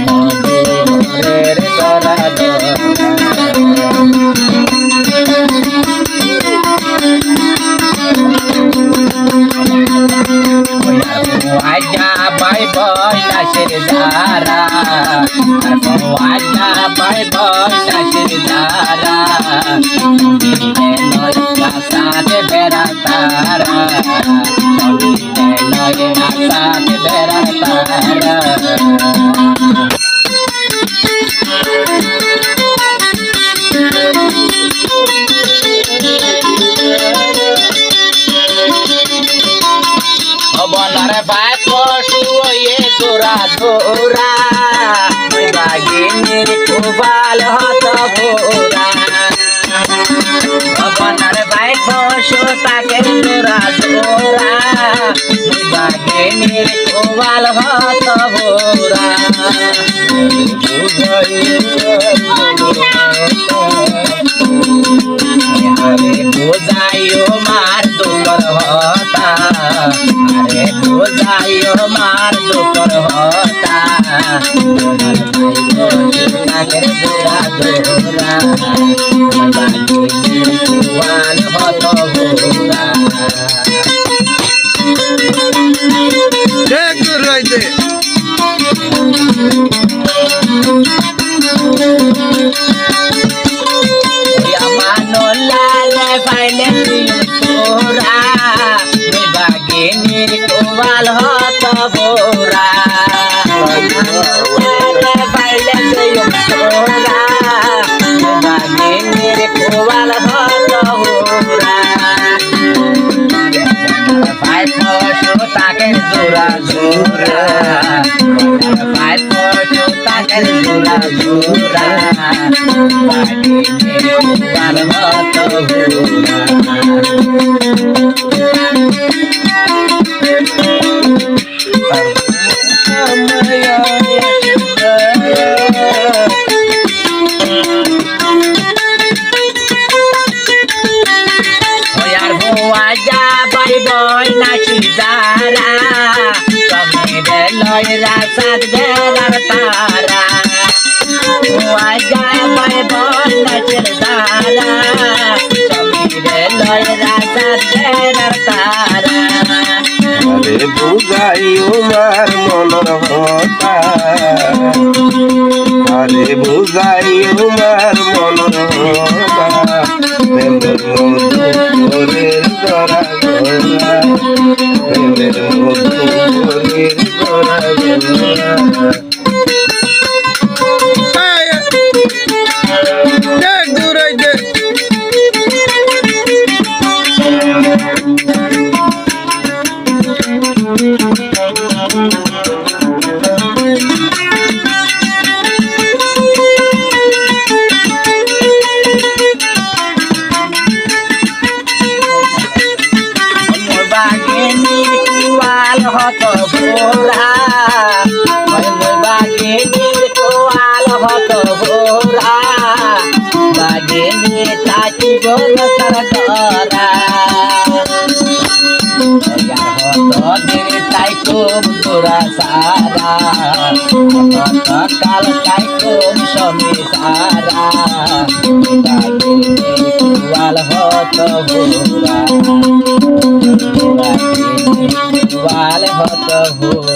মধুরের গড়া আজা বাই বই নাচের ধারা আজা বাই বই নাচের ধারা সাথে বেড়া তারা সাথে বেড়া তারা বলার ভাই পশু এ জোড়া জোড়া বাগিনীর কুবাল হত ভোরা বলার ভাই পশু তাকে জোড়া জোড়া বাগিনীর কুবাল হত ভোরা বোঝাইও মার দুপর হতা আরে বোঝাইও মার দুপর হতা তোমার ভাই বসুনাকের জোড়া জোড়া বাগিনীর কুয়াল হত ভোরা পাইলে তোরা বাগিনীর কোবাল হত ভোরা পাইলে তোরা বাগিনীর কোবাল হত ভোরা পাই পশু তাকে জোড়া জোড়া পাই পশু তাকে জোড়া জোড়া বাগিনীর কোবাল হত ভোরা আজা বাই বই নাচি যারা সমিরে লয়রা সাত বেড়ার তারা আজা বাই বই নাচের যারা সমিরে লয়রা সাত বেড়ার তারা আরে বুঝাই উমার মনর হতা আরে বুঝাই উমার মনর হতা প্রেমের মধুরের গড়া গড়া প্রেমের মধুরের গড়া গড়া বাগিনীর কুয়াল হত ভোরা বাগিনীর কুয়াল হত ভোরা বাগিনীর তাকি বল তার ডরা হত দিন তাই খুব জোড়া সারা কাল তাই খুব সমী সারা বাগিনীর কুয়াল হত ভোরা হত ভোরা